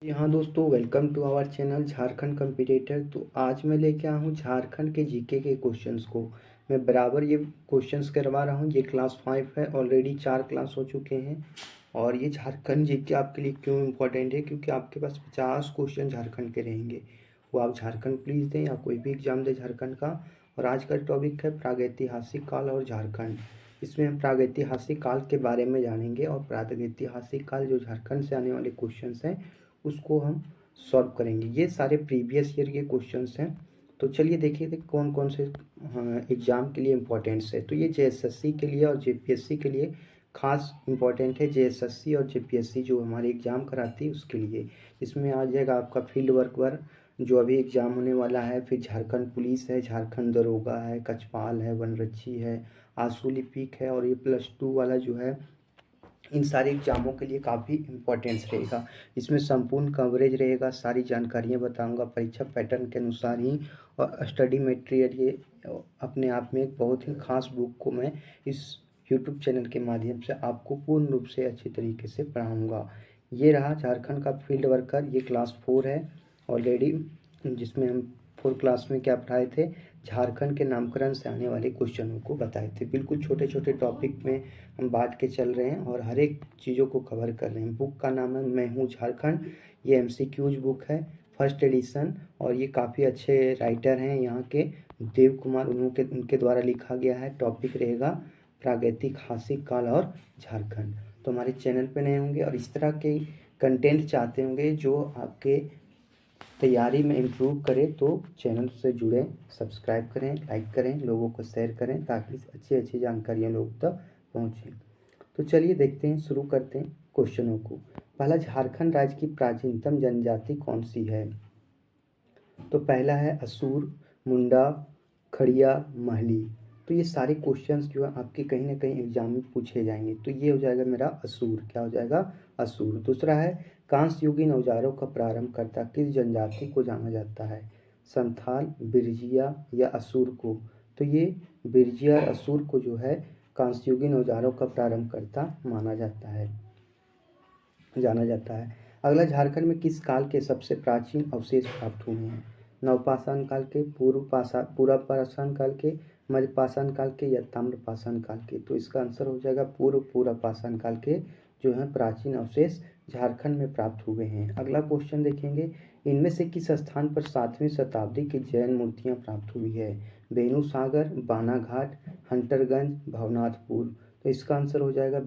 जी हाँ दोस्तों, welcome to our channel Jharkhand competitor. तो आज मैं लेके आया हूँ झारखंड के जीके के क्वेश्चंस को। मैं बराबर ये क्वेश्चंस करवा रहा हूँ। ये क्लास 5 है, ऑलरेडी 4 क्लास हो चुके हैं। और ये झारखंड जीके आपके लिए क्यों इम्पोर्टेंट है, क्योंकि आपके पास 50 क्वेश्चन झारखंड के रहेंगे। वो आप झारखंड पुलिस दें या कोई भी एग्जाम दें झारखंड का। और आज का टॉपिक है प्रागैतिहासिक काल और झारखंड। इसमें हम प्रागैतिहासिक काल के बारे में जानेंगे और प्रागैतिहासिक काल जो झारखंड से आने वाले क्वेश्चंस हैं उसको हम सॉल्व करेंगे। ये सारे प्रीवियस ईयर के क्वेश्चंस हैं। तो चलिए देखिए कौन कौन से एग्ज़ाम के लिए इम्पोर्टेंट्स है। तो ये जेएसएससी के लिए और जेपीएससी के लिए खास इम्पोर्टेंट है। जेएसएससी और जेपीएससी जो हमारे एग्ज़ाम कराती है उसके लिए इसमें आ जाएगा आपका फील्ड वर्क जो अभी एग्ज़ाम होने वाला है। फिर झारखंड पुलिस है, झारखंड दरोगा है, कचपाल है, वनरक्षी है, आंसू लिपिक है। और ये +2 वाला जो है इन सारे एग्जामों के लिए काफ़ी इम्पोर्टेंस रहेगा। इसमें संपूर्ण कवरेज रहेगा, सारी जानकारियाँ बताऊंगा परीक्षा पैटर्न के अनुसार ही। और स्टडी मटेरियल ये अपने आप में एक बहुत ही खास बुक को मैं इस यूट्यूब चैनल के माध्यम से आपको पूर्ण रूप से अच्छे तरीके से पढ़ाऊँगा। ये रहा झारखंड का फील्ड वर्कर, ये क्लास 4 है ऑलरेडी, जिसमें हम 4 क्लास में क्या पढ़ाए थे, झारखंड के नामकरण से आने वाले क्वेश्चनों को बताए थे। बिल्कुल छोटे छोटे टॉपिक में हम बांट के चल रहे हैं और हर एक चीज़ों को कवर कर रहे हैं। बुक का नाम है मैं हूँ झारखंड। ये एमसीक्यूज बुक है, फर्स्ट एडिशन। और ये काफ़ी अच्छे राइटर हैं यहाँ के, देव कुमार, उनके द्वारा लिखा गया है। टॉपिक रहेगा प्रागैतिहासिक काल और झारखंड। तो हमारे चैनल पे नए होंगे और इस तरह के कंटेंट चाहते होंगे जो आपके तैयारी में इम्प्रूव करें तो चैनल से जुड़ें, सब्सक्राइब करें, लाइक करें, लोगों को शेयर करें ताकि अच्छी अच्छी जानकारियाँ लोगों तक पहुँचें। तो चलिए देखते हैं, शुरू करते हैं क्वेश्चनों को। पहला, झारखंड राज्य की प्राचीनतम जनजाति कौन सी है। तो पहला है असुर, मुंडा, खड़िया, महली। तो ये सारे क्वेश्चंस जो है आपके कहीं ना कहीं एग्जाम में पूछे जाएंगे। तो ये हो जाएगा मेरा असुर। क्या हो जाएगा? असुर। दूसरा है कांस्य युगीन औजारों का प्रारंभ करता किस जनजाति को जाना जाता है, संथाल, बिरजिया या असुर को। तो ये बिरजिया और असुर को जो है कांस्य युगीन औजारों का प्रारंभ करता माना जाता है, जाना जाता है। अगला, झारखंड में किस काल के सबसे प्राचीन अवशेष प्राप्त हुए हैं, नवपाषाण काल के, पूर्व पाषाण काल के, मध्य पाषाण काल के या ताम्र पाषाण काल के। तो इसका आंसर हो जाएगा पूर्व पाषाण काल के जो है प्राचीन अवशेष झारखंड में प्राप्त हुए हैं। अगला क्वेश्चन देखेंगे, इनमें से किस स्थान पर 7वीं शताब्दी की जैन मूर्तियां प्राप्त हुई है, बेनूसागर, बानाघाट, हंटरगंज, भवनाथपुर। तो इसका आंसर हो जाएगा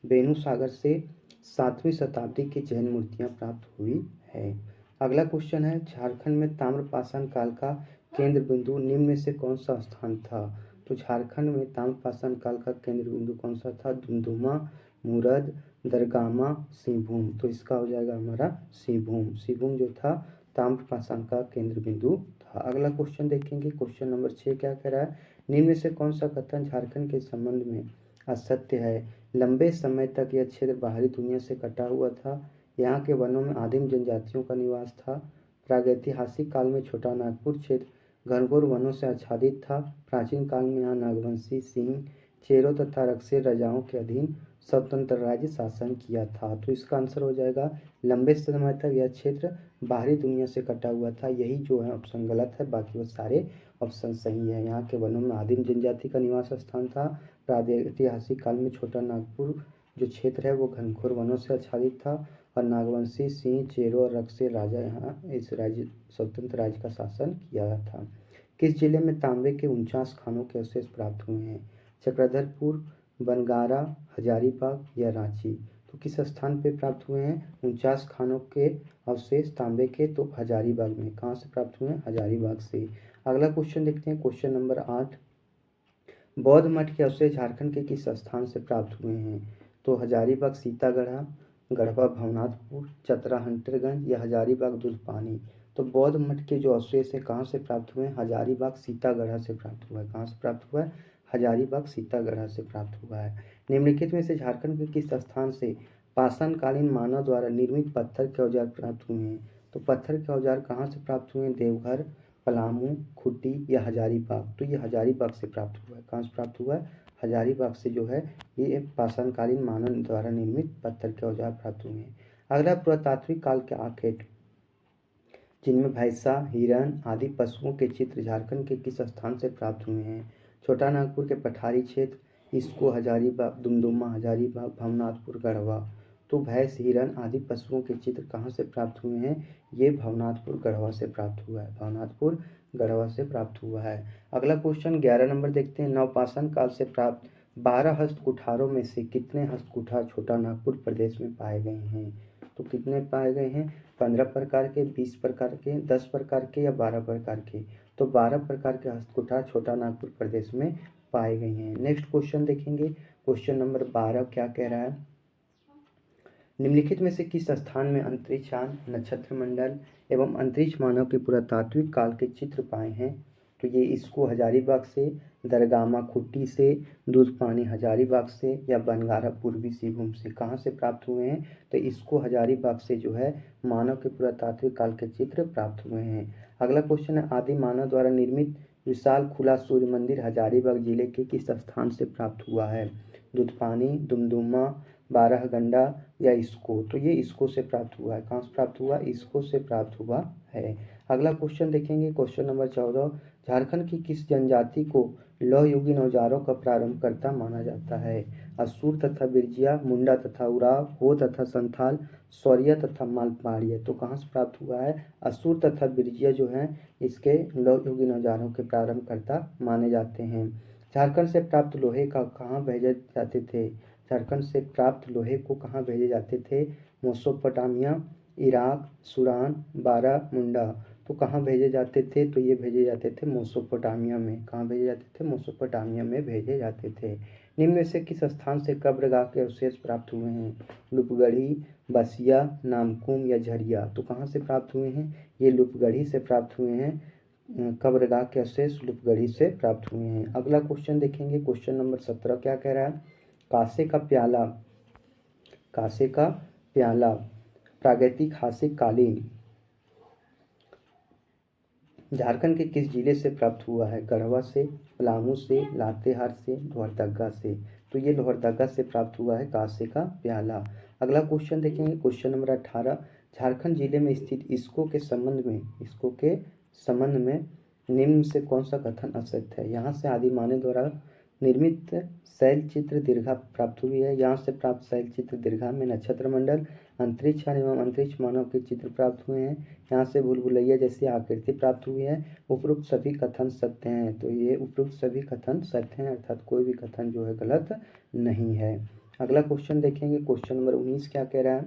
बेनूसागर से 7वीं शताब्दी की जैन मूर्तियां प्राप्त हुई है। अगला क्वेश्चन है, झारखंड में ताम्रपाषाण काल का केंद्र बिंदु निम्न में से कौन सा स्थान था। तो झारखंड में ताम्रपाषाण काल का केंद्र बिंदु कौन सा था, धुंधुमा, मुरद, दरगामा, सिंहभूम। तो इसका हो जाएगा हमारा सिंहभूम जो था ताम्रपाषाण का केंद्र बिंदु था। अगला क्वेश्चन देखेंगे, क्वेश्चन नंबर 6 क्या कह रहा है, निम्न में से कौन सा कथन झारखंड के संबंध में असत्य है, लंबे समय तक यह क्षेत्र बाहरी दुनिया से कटा हुआ था, यहाँ के वनों में आदिम जनजातियों का निवास था, प्रागैतिहासिक काल में छोटा नागपुर क्षेत्र घनघोर वनों से आच्छादित था, प्राचीन काल में यहाँ नागवंशी, सिंह, चेरों तथा रक्षे राजाओं के अधीन स्वतंत्र राज्य शासन किया था। तो इसका आंसर हो जाएगा लंबे समय तक यह क्षेत्र बाहरी दुनिया से कटा हुआ था। यही जो है ऑप्शन गलत है, बाकी वो सारे ऑप्शन सही है। यहाँ के वनों में आदिम जनजाति का निवास स्थान था, प्रागैतिहासिक काल में छोटा नागपुर जो क्षेत्र है वो घनघोर वनों से आच्छादित था, और नागवंशी, सिंह, चेरो और रक्षे राजा यहाँ इस राज्य स्वतंत्र राज्य का शासन किया था। किस जिले में तांबे के 49 खानों के अवशेष प्राप्त हुए हैं, चक्रधरपुर, बनगारा, हजारीबाग या रांची। तो किस स्थान पे प्राप्त हुए हैं 49 खानों के अवशेष तांबे के, तो हजारीबाग में। कहाँ से प्राप्त हुए हैं, हजारीबाग से। अगला क्वेश्चन देखते हैं, क्वेश्चन नंबर 8, बौद्ध मठ के अवशेष झारखंड के किस स्थान से प्राप्त हुए हैं, तो हजारीबाग सीतागढ़ा, गढ़वा भवनाथपुर, चतरा हंटरगंज या हजारीबाग दुल्पानी। तो बौद्ध मठ के जो अवशेष है कहाँ से प्राप्त हुए हैं, हजारीबाग सीतागढ़ा से प्राप्त हुआ है। कहाँ से प्राप्त हुआ है, हजारीबाग सीतागढ़ा से प्राप्त हुआ है। निम्नलिखित में से झारखंड के किस स्थान से पाषाणकालीन मानव द्वारा निर्मित पत्थर के औजार प्राप्त हुए हैं, तो पत्थर के औजार कहाँ से प्राप्त हुए हैं, देवघर, पलामू, खुट्टी या हजारीबाग। तो ये हजारीबाग से प्राप्त हुआ है। कहाँ से प्राप्त हुआ है, हजारीबाग से जो है ये पाषाणकालीन मानव द्वारा निर्मित पत्थर के औजार प्राप्त हुए हैं। अगला पुरातात्विक काल के आखेट जिनमें भैंसा, हिरण आदि पशुओं के चित्र झारखंड के किस स्थान से प्राप्त हुए हैं? छोटा नागपुर के पठारी क्षेत्र, इसको हजारीबाग, दुमदुमा हजारीबाग, भवनाथपुर, गढ़वा। तो भैंस, हिरण आदि पशुओं के चित्र कहाँ से प्राप्त हुए हैं? ये भवनाथपुर गढ़वा से प्राप्त हुआ है। भवनाथपुर गढ़वा से प्राप्त हुआ है। अगला क्वेश्चन 11 नंबर देखते हैं। नवपाषाण काल से प्राप्त 12 हस्त कुठारों में से कितने हस्त कुठार छोटा नागपुर प्रदेश में पाए गए हैं? तो कितने पाए गए हैं? 15 प्रकार के, 20 प्रकार के, 10 प्रकार के या 12 प्रकार के? तो 12 प्रकार के हस्त कुठार छोटा नागपुर प्रदेश में पाए गए हैं। नेक्स्ट क्वेश्चन देखेंगे। क्वेश्चन नंबर 12 क्या कह रहा है? निम्नलिखित में से किस स्थान में अंतरिक्षयान, नक्षत्र मंडल एवं अंतरिक्ष मानव के पुरातात्विक काल के चित्र पाए हैं? तो ये इसको हजारीबाग से, दरगामा खुट्टी से, दूधपानी हजारीबाग से या बनगारा पूर्वी सिंहभूम से कहाँ से प्राप्त हुए हैं? तो इसको हजारीबाग से जो है मानव के पुरातात्विक काल के चित्र प्राप्त हुए हैं। अगला क्वेश्चन है आदि मानव द्वारा निर्मित विशाल खुला सूर्य मंदिर हजारीबाग जिले के किस स्थान से प्राप्त हुआ है? दूधपानी, दुमदुमा, बारहगंडा या इसको? तो ये इसको से प्राप्त हुआ है। कहाँ से प्राप्त हुआ? इसको से प्राप्त हुआ है। अगला क्वेश्चन देखेंगे। क्वेश्चन नंबर 14 झारखंड की किस जनजाति को लौह युगीन औजारों का प्रारंभकर्ता माना जाता है? असुर तथा बिरजिया, मुंडा तथा उराव, हो तथा संथाल, शौर्य तथा मालपाड़िया। तो कहाँ से प्राप्त हुआ है? असुर तथा बिरजिया जो हैं इसके लौह युगीन औजारों के प्रारंभकर्ता माने जाते हैं। झारखंड से प्राप्त लोहे का कहाँ भेजे जाते थे? झारखंड से प्राप्त लोहे को कहाँ भेजे जाते थे? Mesopotamia, Iraq, Sudan, Baramunda. तो कहाँ भेजे जाते थे? तो ये भेजे जाते थे मेसोपोटामिया में। कहाँ भेजे जाते थे? मेसोपोटामिया में भेजे जाते थे। निम्न में से किस स्थान से कब्रगाह के अवशेष प्राप्त हुए हैं? लुपगढ़ी, बसिया, नामकुम या झरिया। तो कहाँ से प्राप्त हुए हैं? ये लुपगढ़ी से प्राप्त हुए हैं। कब्रगाह के अवशेष लुपगढ़ी से प्राप्त हुए हैं। अगला क्वेश्चन देखेंगे। क्वेश्चन नंबर 17 क्या कह रहा है? कांसे का प्याला, कांसे का प्याला प्रागैतिक हासिक कालीन झारखंड के किस जिले से प्राप्त हुआ है? गढ़वा से, पलामू से, लातेहार से, लोहरदगा से। तो ये लोहरदगा से प्राप्त हुआ है कांसे का प्याला। अगला क्वेश्चन देखेंगे। क्वेश्चन नंबर 18 झारखंड जिले में स्थित इसको के संबंध में, इसको के संबंध में निम्न से कौन सा कथन असत्य है? यहाँ से आदि मानव द्वारा निर्मित शैल चित्र दीर्घा प्राप्त हुई है। यहाँ से प्राप्त शैल चित्र दीर्घा में नक्षत्र मंडल, अंतरिक्ष एवं अंतरिक्ष मानव के चित्र प्राप्त हुए हैं। यहाँ से भूल भुलैया जैसी आकृति प्राप्त हुई है। उपरोक्त सभी कथन सत्य हैं। तो ये उपरोक्त सभी कथन सत्य हैं, अर्थात कोई भी कथन जो है गलत नहीं है। अगला क्वेश्चन देखेंगे। क्वेश्चन नंबर 19 क्या कह रहा है?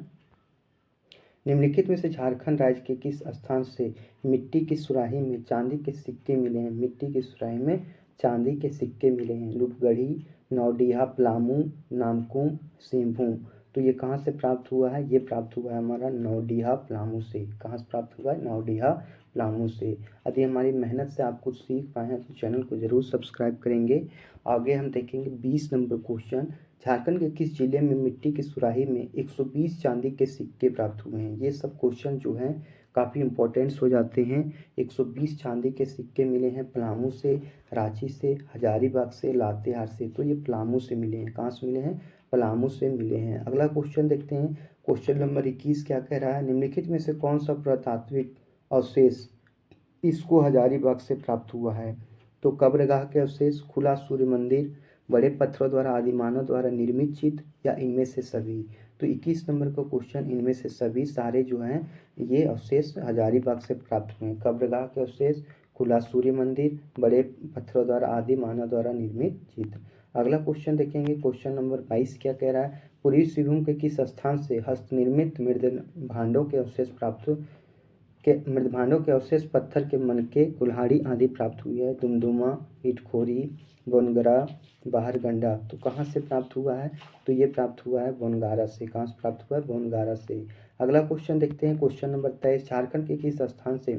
निम्नलिखित में से झारखंड राज्य के किस स्थान से मिट्टी की सुराही में चांदी के सिक्के मिले हैं? मिट्टी की सुराही में चांदी के सिक्के मिले हैं। लुपगढ़ी, नौडीहा, पलामू, नामकुम, सिंहभूम। तो ये कहाँ से प्राप्त हुआ है? ये प्राप्त हुआ है हमारा नौडीहा पलामू से। कहाँ से प्राप्त हुआ है? नौडीहा पलामू से। यदि हमारी मेहनत से आप कुछ सीख पाए हैं तो चैनल को जरूर सब्सक्राइब करेंगे। आगे हम देखेंगे 20 नंबर क्वेश्चन। झारखंड के किस जिले में मिट्टी की सुराही में 120 चांदी के सिक्के प्राप्त हुए हैं? ये सब क्वेश्चन जो हैं काफ़ी इंपॉर्टेंट्स हो जाते हैं। 120 चांदी के सिक्के मिले हैं पलामू से, रांची से, हजारीबाग से, लातेहार से। तो ये पलामू से मिले हैं। कहाँ से मिले हैं? पलामू से मिले हैं। अगला क्वेश्चन देखते हैं। क्वेश्चन नंबर 21 क्या कह रहा है? निम्नलिखित में से कौन सा पुरातात्विक अवशेष इसको हजारीबाग से प्राप्त हुआ है? तो कब्रगाह के अवशेष, खुला सूर्य मंदिर, बड़े पत्थरों द्वारा आदिमानव द्वारा निर्मित चित्र या इनमें से सभी? तो 21 नंबर का क्वेश्चन इनमें से सभी सारे जो हैं ये अवशेष हजारीबाग से प्राप्त हुए हैं। कब्रगाह के अवशेष, खुला सूर्य मंदिर, बड़े पत्थरों द्वारा आदि मानव द्वारा निर्मित चित्र। अगला क्वेश्चन देखेंगे। क्वेश्चन नंबर 22 क्या कह रहा है? पूर्वी सिंहभूम के किस स्थान से हस्त निर्मित मृद भांडों के अवशेष मृदभांडों के अवशेष पत्थर के मनके, कुल्हाड़ी आदि प्राप्त हुई है? दुमदुमा, इटखोरी, बोनगरा, बाहरगंडा। तो कहाँ से प्राप्त हुआ है? तो ये प्राप्त हुआ है बोनगारा से। कहाँ से प्राप्त हुआ है? बोनगारा से। अगला क्वेश्चन देखते हैं। क्वेश्चन नंबर 23 झारखंड के किस स्थान से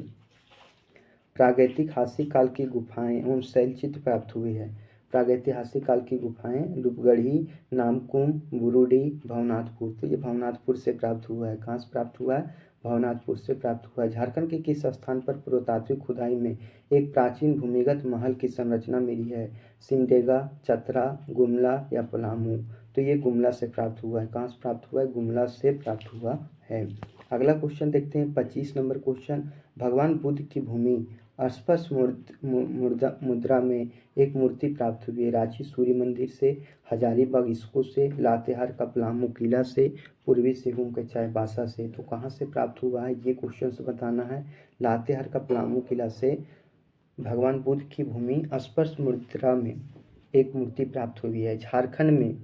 प्रागैतिहासिक काल की गुफाएं एवं शैलचित्र प्राप्त हुई है? प्रागैतिहासिक काल की गुफाएं लुपगढ़ी, नामकुम, बुरुडी, भवनाथपुर। तो ये भवनाथपुर से प्राप्त हुआ है। कहाँ से प्राप्त हुआ है? भवनाथपुर से प्राप्त हुआ है। झारखंड के किस स्थान पर पुरातात्विक खुदाई में एक प्राचीन भूमिगत महल की संरचना मिली है? सिमडेगा, चतरा, गुमला या पलामू? तो ये गुमला से प्राप्त हुआ है। कहाँ से प्राप्त हुआ है? गुमला से प्राप्त हुआ है। अगला क्वेश्चन देखते हैं 25 नंबर क्वेश्चन। भगवान बुद्ध की भूमि स्पर्श मुद्रा में एक मूर्ति प्राप्त हुई है। रांची सूर्य मंदिर से, हजारीबाग इस्को से, लातेहार का पलामू किला से, पूर्वी सिंहभूम के चाईबासा से। तो कहाँ से प्राप्त हुआ है ये क्वेश्चन से बताना है। लातेहार का पलामू किला से भगवान बुद्ध की भूमि स्पर्श मुद्रा में एक मूर्ति प्राप्त हुई है। झारखंड में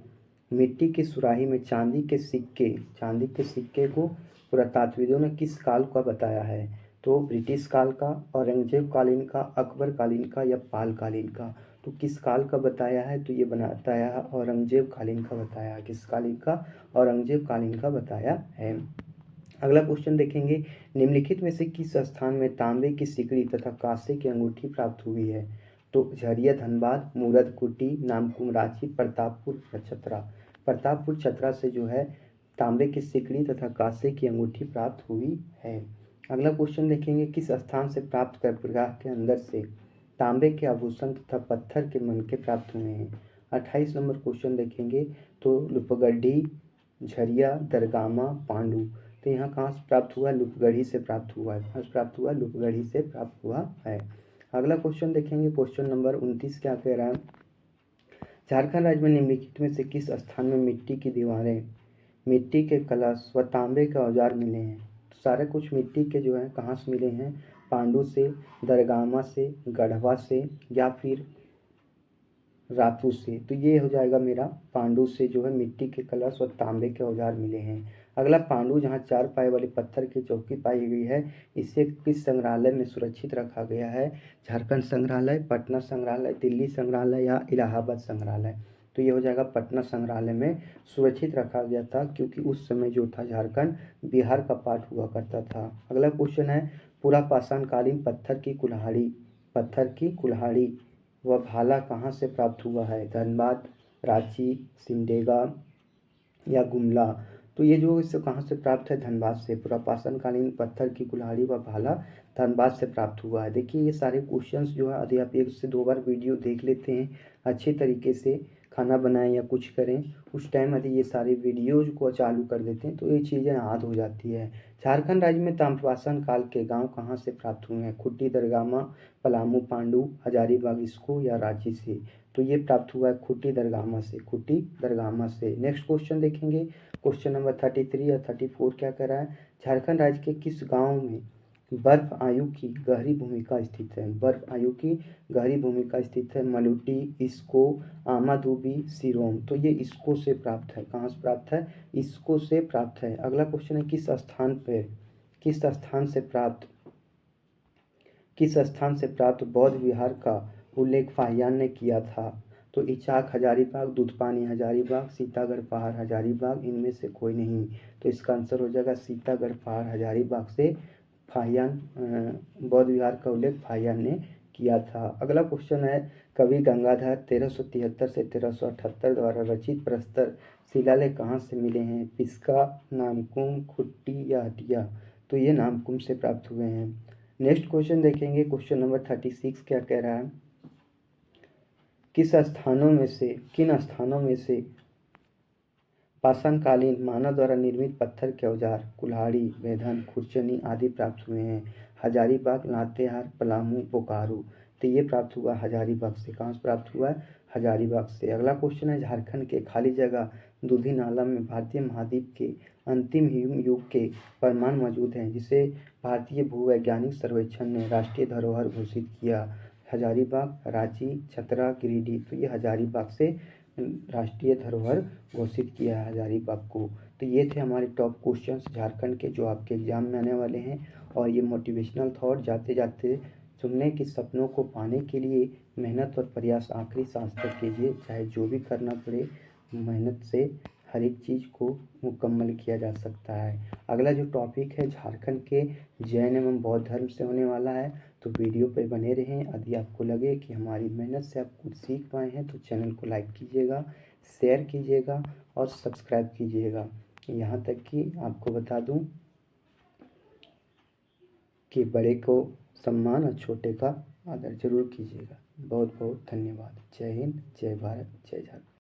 मिट्टी की सुराही में चांदी के सिक्के को पुरातात्विदों ने किस काल का बताया है? तो ब्रिटिश काल का, औरंगजेब कालीन का, अकबर कालीन का या पाल कालीन का। तो किस काल का बताया है? तो ये बताया है औरंगजेब कालीन का बताया है। किस कालीन का? औरंगजेब कालीन का बताया है। अगला क्वेश्चन देखेंगे, निम्नलिखित में से किस स्थान में तांबे की सिकड़ी तथा कांसे की अंगूठी प्राप्त हुई है? तो झरिया धनबाद, मूरद कुटी, नामकुम रांची, प्रतापपुर छतरा। प्रतापपुर छतरा से जो है तांबे की सिकड़ी तथा कांसे की अंगूठी प्राप्त हुई है। अगला क्वेश्चन देखेंगे, किस स्थान से प्राप्त कर प्रयाग के अंदर से तांबे के आभूषण तथा पत्थर के मनके प्राप्त हुए हैं? 28 नंबर क्वेश्चन देखेंगे, तो लुपगड्डी, झरिया, दरगामा, पांडु। तो यहाँ कहाँ से प्राप्त हुआ? लुपगढ़ी से प्राप्त हुआ है। कहाँ से प्राप्त हुआ? लुपगढ़ी से प्राप्त हुआ है। अगला क्वेश्चन देखेंगे, क्वेश्चन नंबर 29 क्या कह रहा है? झारखंड राज्य में निम्नलिखित में से किस स्थान में मिट्टी की दीवारें, मिट्टी के कलश व तांबे के औजार मिले हैं? तो सारे कुछ मिट्टी के जो है कहाँ से मिले हैं? पांडु से, दरगामा से, गढ़वा से या फिर रातू से। तो ये हो जाएगा मेरा पांडु से जो है मिट्टी के कलश और तांबे के औजार मिले हैं। अगला, पांडु जहाँ 4 पाए वाले पत्थर की चौकी पाई गई है, इसे किस संग्रहालय में सुरक्षित रखा गया है? झारखंड संग्रहालय, पटना संग्रहालय, दिल्ली संग्रहालय या इलाहाबाद संग्रहालय। तो ये हो जाएगा पटना संग्रहालय में सुरक्षित रखा गया था, क्योंकि उस समय जो था झारखंड बिहार का पार्ट हुआ करता था। अगला क्वेश्चन है, पूरा पाषाणकालीन पत्थर की कुल्हाड़ी वह भाला कहाँ से प्राप्त हुआ है? धनबाद, रांची, सिमडेगा या गुमला। तो ये जो इससे कहाँ से प्राप्त है? धनबाद से। पुरापाषाणकालीन पत्थर की कुल्हाड़ी व भाला धनबाद से प्राप्त हुआ है। देखिए ये सारे क्वेश्चंस जो है यदि आप 1 से 2 बार वीडियो देख लेते हैं अच्छे तरीके से, खाना बनाएं या कुछ करें उस टाइम यदि ये सारे वीडियोज को चालू कर देते हैं तो ये चीज़ें याद हो जाती है। झारखंड राज्य में ताम्रपाषाण काल के गांव कहाँ से प्राप्त हुए हैं? खुट्टी, दरगामा, पलामू, पांडु, हजारीबाग इस्को या रांची से। तो ये प्राप्त हुआ है खुट्टी दरगामा से। खुट्टी दरगामा से। नेक्स्ट क्वेश्चन देखेंगे, क्वेश्चन नंबर 33 या 34 क्या कह रहा है? झारखंड राज्य के किस गांव में बर्फ आयु की गहरी भूमिका स्थित है? बर्फ आयु की गहरी भूमिका स्थित है। मलुटी, इस्को, आमादुबी, सिरोम। तो ये इस्को से प्राप्त है। कहाँ से प्राप्त है? इस्को से प्राप्त है। अगला क्वेश्चन है, किस स्थान से प्राप्त बौद्ध विहार का उल्लेख फाहियान ने किया था? तो इचाक हजारीबाग, दूधपानी हजारीबाग, सीतागढ़ पहाड़ हजारीबाग, इनमें से कोई नहीं। तो इसका आंसर हो जाएगा सीतागढ़ पहाड़ हजारीबाग से फाहियान बौद्ध विहार का उल्लेख फाहियान ने किया था। अगला क्वेश्चन है, कवि गंगाधर 1373 से 1378 द्वारा रचित प्रस्तर शिलालेख कहाँ से मिले हैं? पिस्का, नामकुम, खुट्टी या हटिया। तो ये नामकुम से प्राप्त हुए हैं। नेक्स्ट क्वेश्चन देखेंगे, क्वेश्चन नंबर 36 क्या कह रहा है? किन स्थानों में से पाषाणकालीन मानव द्वारा निर्मित पत्थर के औजार कुल्हाड़ी, बेधन, खुरचनी आदि प्राप्त हुए हैं? हजारीबाग, लातेहार, पलामू, बोकारो। तो ये प्राप्त हुआ हजारीबाग से। कहाँ से प्राप्त हुआ है? हजारीबाग से। अगला क्वेश्चन है, झारखंड के खाली जगह दूधी नाला में भारतीय महाद्वीप के अंतिम युग के प्रमाण मौजूद हैं, जिसे भारतीय भूवैज्ञानिक सर्वेक्षण ने राष्ट्रीय धरोहर घोषित किया? हजारीबाग, रांची, चतरा, गिरिडीह। तो ये हजारीबाग से राष्ट्रीय धरोहर घोषित किया है हजारीबाग को। तो ये थे हमारे टॉप क्वेश्चंस झारखंड के जो आपके एग्जाम में आने वाले हैं। और ये मोटिवेशनल थॉट जाते जाते सुनने के सपनों को पाने के लिए मेहनत और प्रयास आखिरी सांस तक कीजिए। चाहे जो भी करना पड़े, मेहनत से हर एक चीज़ को मुकम्मल किया जा सकता है। अगला जो टॉपिक है झारखंड के जैन एवं बौद्ध धर्म से होने वाला है, तो वीडियो पे बने रहें। यदि आपको लगे कि हमारी मेहनत से आप कुछ सीख पाए हैं तो चैनल को लाइक कीजिएगा, शेयर कीजिएगा और सब्सक्राइब कीजिएगा। यहाँ तक कि आपको बता दूँ कि बड़े को सम्मान और छोटे का आदर जरूर कीजिएगा। बहुत बहुत धन्यवाद। जय हिंद, जय भारत, जय झारखंड।